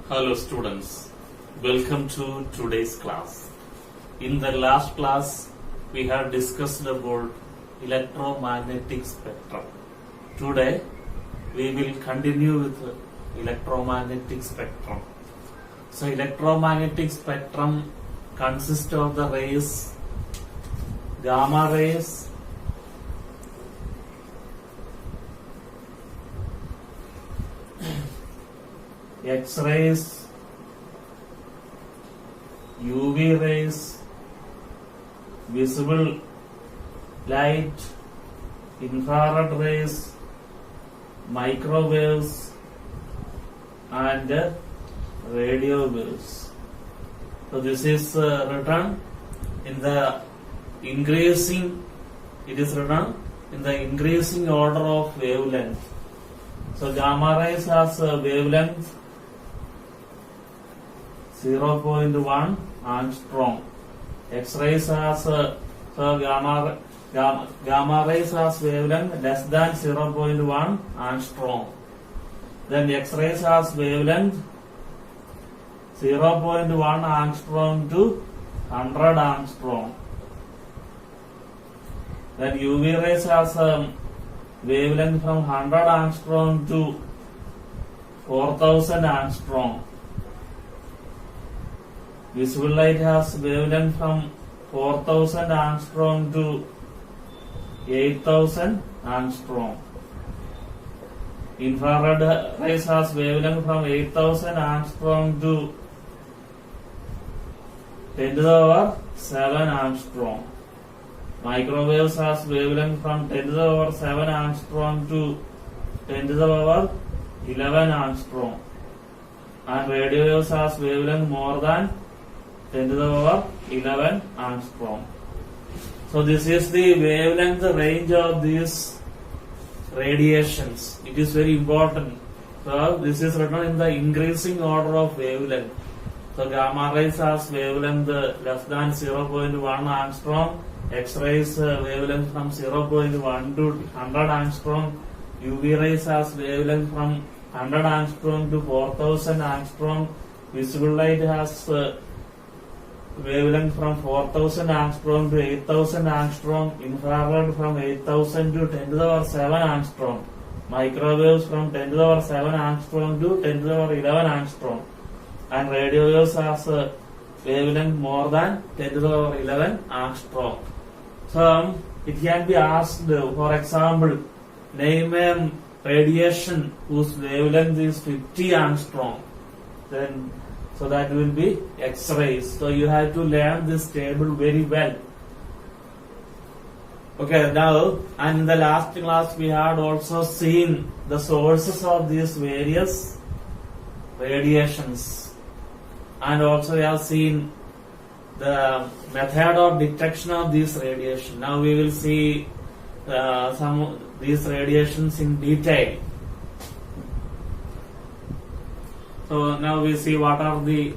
Hello students, welcome to today's class. In the last class, we have discussed about electromagnetic spectrum. Today, we will continue with electromagnetic spectrum. So, electromagnetic spectrum consists of the rays, gamma rays, X-rays, UV rays, visible light, infrared rays, microwaves, and radio waves. So this is written in the increasing. It is written in the increasing order of wavelength. So gamma rays has a wavelength 0.1 angstrom. X-rays has gamma rays has wavelength less than 0.1 angstrom. Then X-rays has wavelength 0.1 angstrom to 100 angstrom. Then UV rays has wavelength from 100 angstrom to 4000 angstrom. Visible light has wavelength from 4000 angstrom to 8000 angstrom. Infrared rays has wavelength from 8000 angstrom to 10 to the power 7 angstrom. Microwaves has wavelength from 10 to the power 7 angstrom to 10 to the power 11 angstrom. And radio waves has wavelength more than 10 to the power 11 angstrom. So this is the wavelength range of these radiations. It is very important. So this is written in the increasing order of wavelength. So gamma rays has wavelength less than 0.1 angstrom. X-rays wavelength from 0.1 to 100 angstrom. UV rays has wavelength from 100 angstrom to 4000 angstrom. Visible light has wavelength from 4000 angstrom to 8000 angstrom. Infrared from 8000 to 10 to the power 7 angstrom. Microwaves from 10 to the power 7 angstrom to 10 to the power 11 angstrom. And radio waves has wavelength more than 10 to the power 11 angstrom. So it can be asked, for example, name a radiation whose wavelength is 50 angstrom. Then so that will be X-rays. So you have to learn this table very well. Okay, now, and in the last class we had also seen the sources of these various radiations, and also we have seen the method of detection of this radiation. Now we will see some of these radiations in detail. So now we see what are the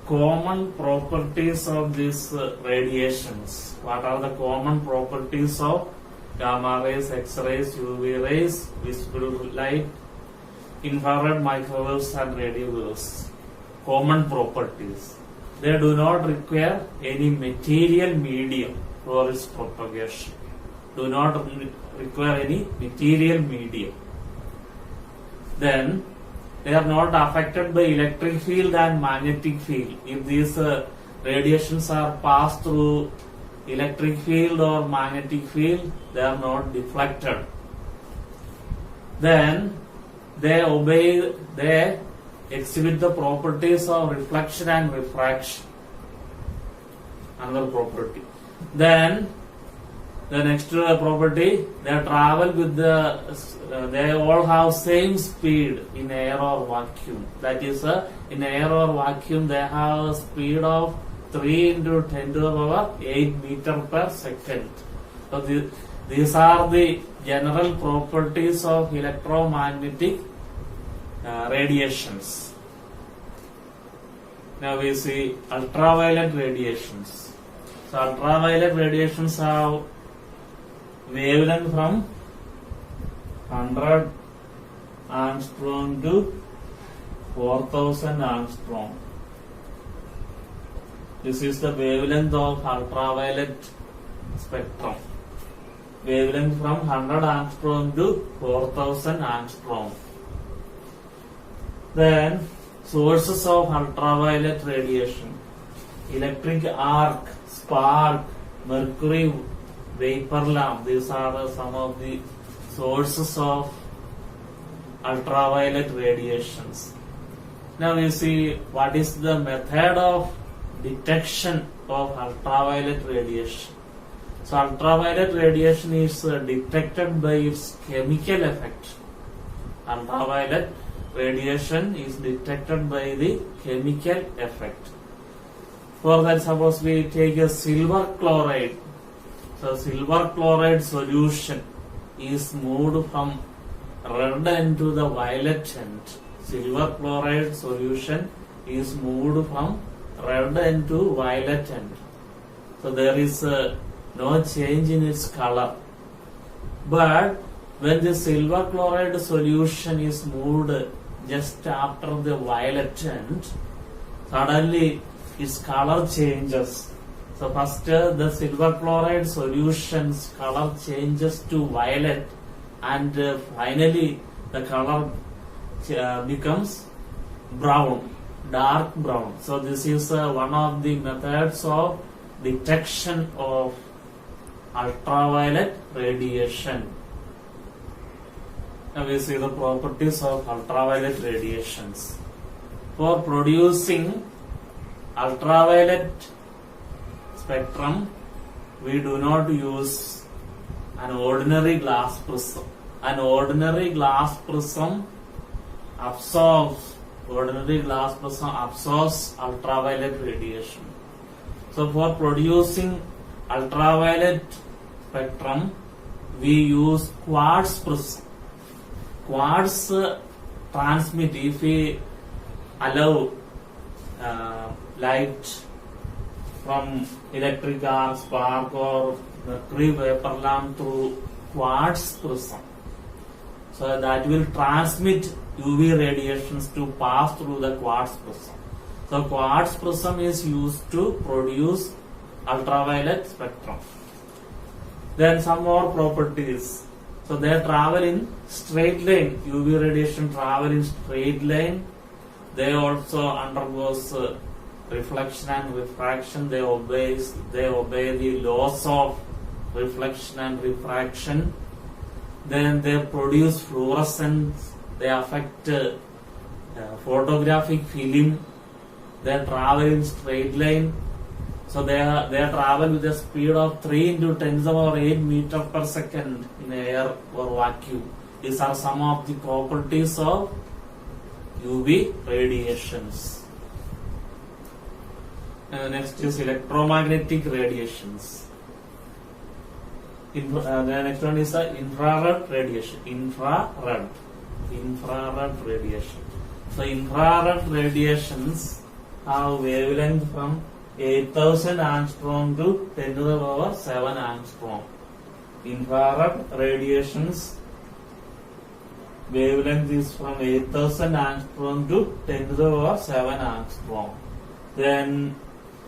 common properties of these radiations. What are the common properties of gamma rays, X-rays, UV rays, visible light, infrared, microwaves, and radio waves. Common properties. They do not require any material medium for its propagation. Do not require any material medium. Then they are not affected by electric field and magnetic field. If these radiations are passed through electric field or magnetic field, they are not deflected. Then they exhibit the properties of reflection and refraction. Another property. Then the next property, they travel with they all have same speed in air or vacuum. That is, in air or vacuum, they have a speed of 3 into 10 to the power 8 meter per second. So these are the general properties of electromagnetic radiations. Now we see ultraviolet radiations. So ultraviolet radiations have wavelength from 100 angstrom to 4000 angstrom. This is the wavelength of ultraviolet spectrum. Wavelength from 100 angstrom to 4000 angstrom. Then sources of ultraviolet radiation: electric arc, spark, mercury vapor lamp. These are some of the sources of ultraviolet radiations. Now we see what is the method of detection of ultraviolet radiation. So ultraviolet radiation is detected by its chemical effect. Ultraviolet radiation is detected by the chemical effect. For that, suppose we take a silver chloride. So silver chloride solution is moved from red end to the violet end. Silver chloride solution is moved from red end to violet end. So there is no change in its color. But when the silver chloride solution is moved just after the violet end, suddenly its color changes. So first the silver chloride solution's color changes to violet, and finally the color becomes brown, dark brown. So this is one of the methods of detection of ultraviolet radiation. Now we see the properties of ultraviolet radiations. For producing ultraviolet spectrum, we do not use an ordinary glass prism. An ordinary glass prism absorbs ultraviolet radiation. So for producing ultraviolet spectrum, we use quartz prism. Quartz transmit, if we allow light from electric arc, spark or mercury vapor lamp through quartz prism. So that will transmit UV radiations to pass through the quartz prism. So quartz prism is used to produce ultraviolet spectrum. Then some more properties. So they travel in straight line. UV radiation travel in straight line. They also undergoes reflection and refraction. They obey the laws of reflection and refraction. Then they produce fluorescence. They affect photographic film. They travel in straight line. So they travel with a speed of 3 into 10⁸ meters per second in air or vacuum. These are some of the properties of UV radiations. Next is electromagnetic radiations. The next one is the infrared radiation. Infrared radiation. So infrared radiations have wavelength from 8000 angstrom to 10⁷ angstrom. Infrared radiations wavelength is from 8000 angstrom to 10⁷ angstrom. Then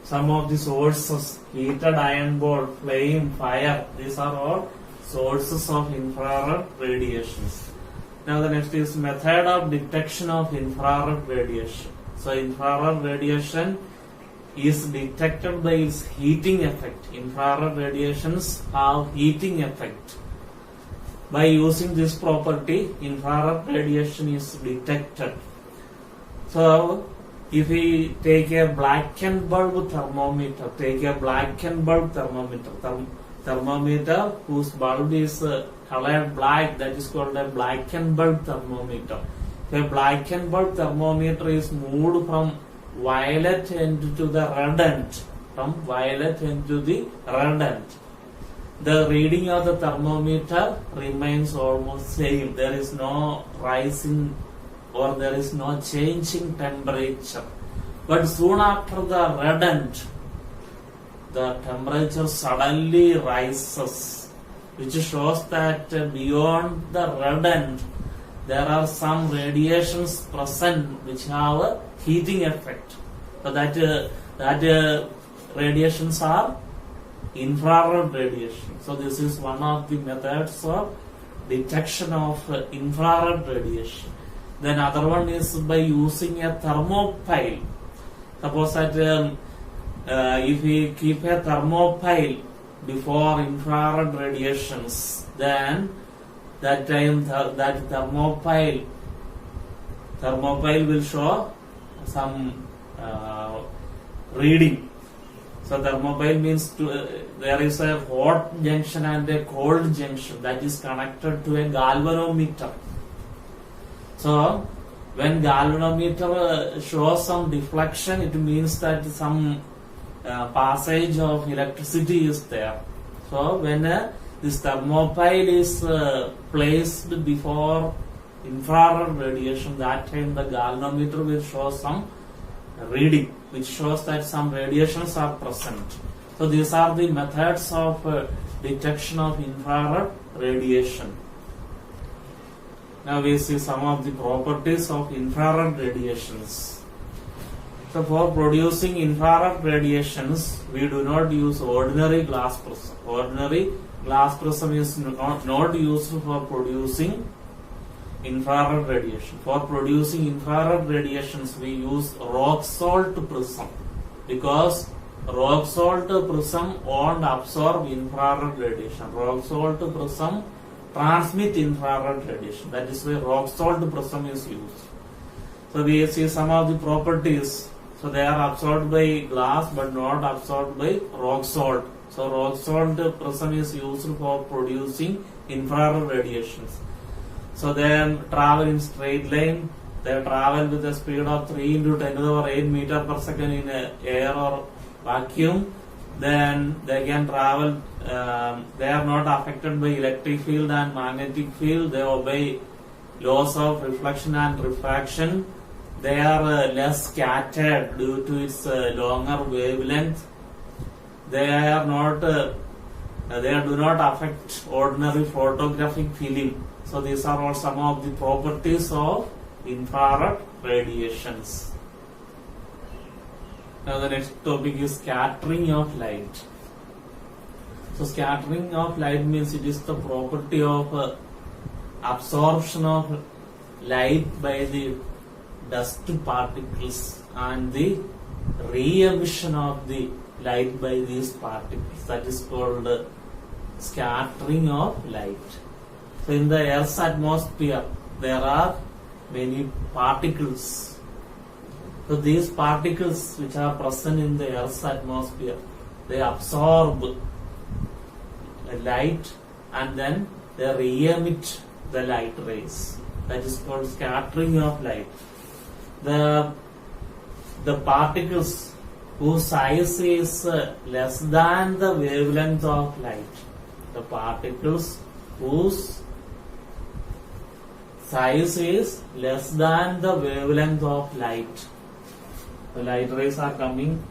some of the sources: heated iron bolt, flame, fire. These are all sources of infrared radiations. Now the next is method of detection of infrared radiation. So infrared radiation is detected by its heating effect. Infrared radiations have heating effect. By using this property, infrared radiation is detected. So if we take a blackened bulb thermometer, thermometer whose bulb is colored black, that is called a blackened bulb thermometer. If a blackened bulb thermometer is moved from violet end to the red end, the reading of the thermometer remains almost same. There is no rising or there is no change in temperature. But soon after the red end, the temperature suddenly rises, which shows that beyond the red end, there are some radiations present which have a heating effect. So that radiations are infrared radiation. So this is one of the methods of detection of infrared radiation. Then other one is by using a thermopile. Suppose that if we keep a thermopile before infrared radiations, then that time that thermopile will show some reading. So thermopile means there is a hot junction and a cold junction that is connected to a galvanometer. So when galvanometer shows some deflection, it means that some passage of electricity is there. So when this thermopile is placed before infrared radiation, that time the galvanometer will show some reading which shows that some radiations are present. So these are the methods of detection of infrared radiation. Now we see some of the properties of infrared radiations. So for producing infrared radiations, we do not use ordinary glass prism. Ordinary glass prism is not used for producing infrared radiation. For producing infrared radiations, we use rock salt prism, because rock salt prism won't absorb infrared radiation. Rock salt prism transmit infrared radiation. That is why rock salt prism is used. So we see some of the properties. So they are absorbed by glass but not absorbed by rock salt. So rock salt prism is used for producing infrared radiations. So they travel in straight line. They travel with a speed of 3 into 10 to the power 8 meter per second in air or vacuum. Then they can travel. They are not affected by electric field and magnetic field. They obey laws of reflection and refraction. They are less scattered due to its longer wavelength. They are not. They do not affect ordinary photographic film. So these are all some of the properties of infrared radiations. Now the next topic is scattering of light. So scattering of light means it is the property of absorption of light by the dust particles and the re-emission of the light by these particles. That is called scattering of light. So in the Earth's atmosphere, there are many particles. So these particles which are present in the Earth's atmosphere, they absorb light and then they re-emit the light rays. That is called scattering of light. The particles whose size is less than the wavelength of light. The particles whose size is less than the wavelength of light. The light rays are coming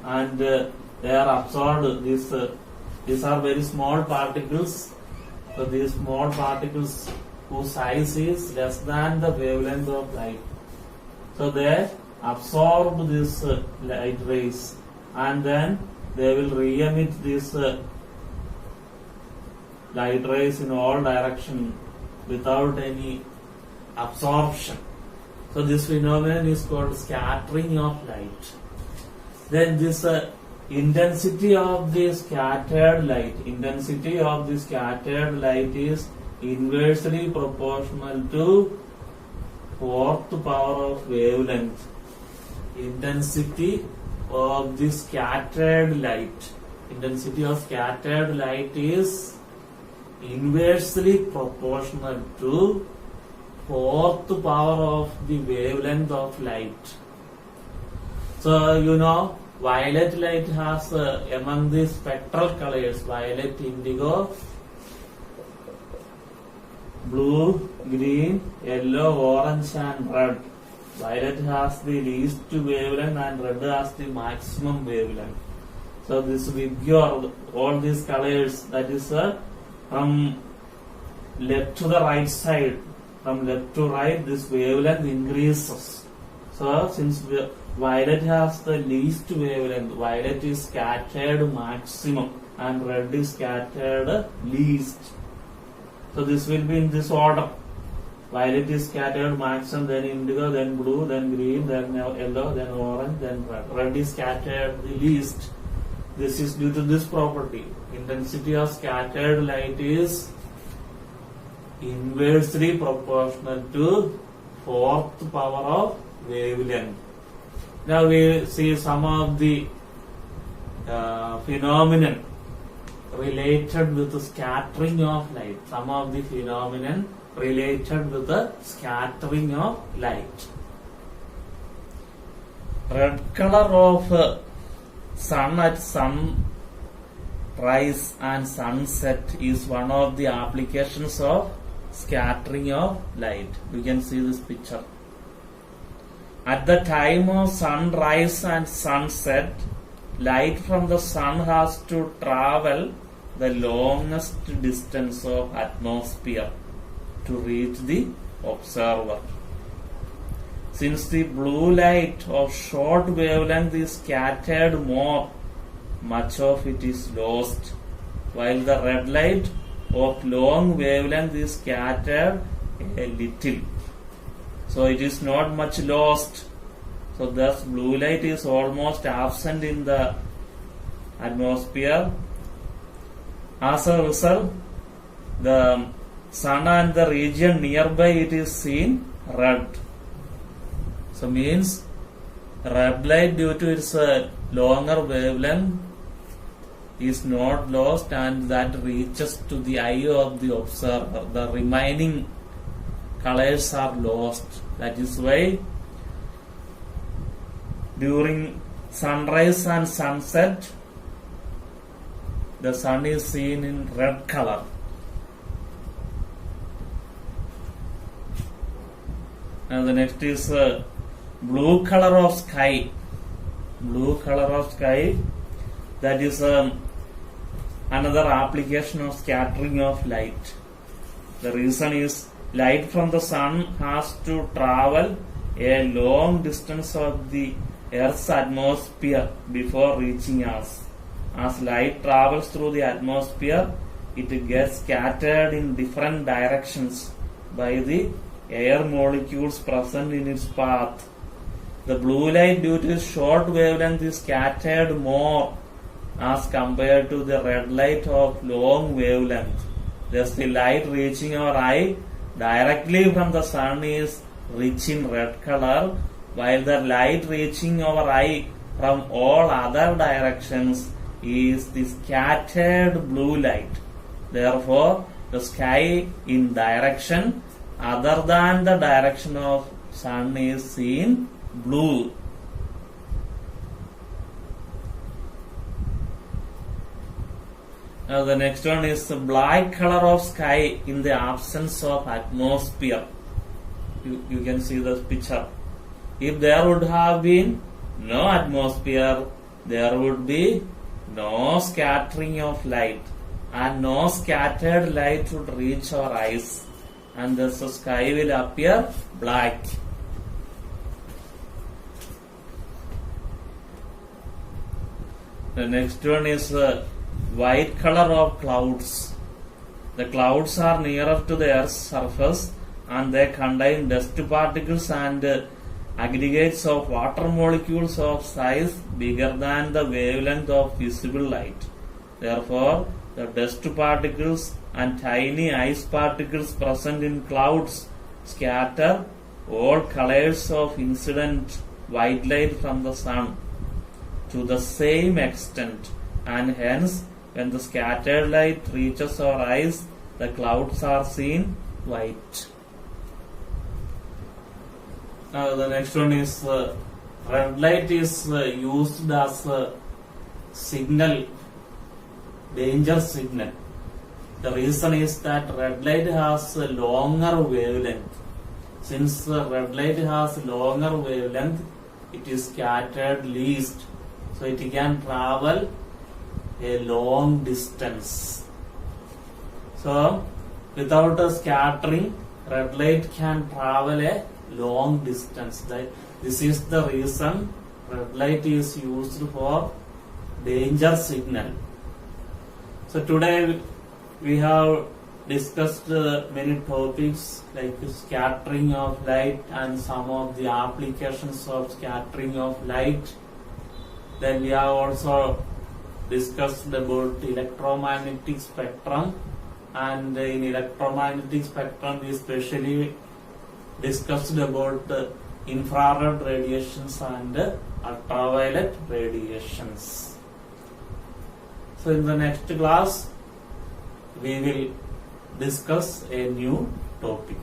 and they are absorbed. These are very small particles. So these small particles whose size is less than the wavelength of light. So they absorb these light rays and then they will re-emit these light rays in all directions without any absorption. So this phenomenon is called scattering of light. Then this intensity of the scattered light, is inversely proportional to fourth power of wavelength. Intensity of the scattered light. Intensity of scattered light is inversely proportional to fourth power of the wavelength of light. So you know, violet light has among the spectral colors, violet, indigo, blue, green, yellow, orange and red. Violet has the least wavelength and red has the maximum wavelength. So this vigor, all these colors, that is from left to the right side, from left to right, this wavelength increases. So since violet has the least wavelength, violet is scattered maximum and red is scattered least. So this will be in this order. Violet is scattered maximum, then indigo, then blue, then green, then yellow, then orange, then red. Red is scattered the least. This is due to this property. Intensity of scattered light is inversely proportional to fourth power of wavelength. Now we see some of the phenomenon related with the scattering of light. Some of the phenomenon related with the scattering of light. Red color of sun at sunrise and sunset is one of the applications of scattering of light. You can see this picture. At the time of sunrise and sunset, light from the sun has to travel the longest distance of atmosphere to reach the observer. Since the blue light of short wavelength is scattered more, much of it is lost, while the red light of long wavelength is scattered a little. So it is not much lost. So thus blue light is almost absent in the atmosphere. As a result, the sun and the region nearby it is seen red. So means red light due to its longer wavelength is not lost and that reaches to the eye of the observer. The remaining colors are lost. That is why during sunrise and sunset the sun is seen in red color. Now the next is blue color of sky. Blue color of sky, that is another application of scattering of light. The reason is light from the sun has to travel a long distance of the Earth's atmosphere before reaching us. As light travels through the atmosphere, it gets scattered in different directions by the air molecules present in its path. The blue light due to its short wavelength is scattered more as compared to the red light of long wavelength. Thus the light reaching our eye directly from the sun is rich in red color, while the light reaching our eye from all other directions is the scattered blue light. Therefore, the sky in direction other than the direction of sun is seen blue. Now the next one is the black color of sky in the absence of atmosphere. You can see the picture. If there would have been no atmosphere, there would be no scattering of light and no scattered light would reach our eyes, and thus the sky will appear black. The next one is white color of clouds. The clouds are nearer to the Earth's surface and they contain dust particles and aggregates of water molecules of size bigger than the wavelength of visible light. Therefore, the dust particles and tiny ice particles present in clouds scatter all colors of incident white light from the sun to the same extent, and hence when the scattered light reaches our eyes, the clouds are seen white. Now the next one is red light is used as a signal, danger signal. The reason is that red light has a longer wavelength. Since red light has longer wavelength, it is scattered least, so it can travel a long distance. So without a scattering, red light can travel a long distance. This is the reason red light is used for danger signal. So today we have discussed many topics like scattering of light and some of the applications of scattering of light. Then we have also discussed about electromagnetic spectrum, and in electromagnetic spectrum we especially discussed about infrared radiations and ultraviolet radiations. So in the next class we will discuss a new topic.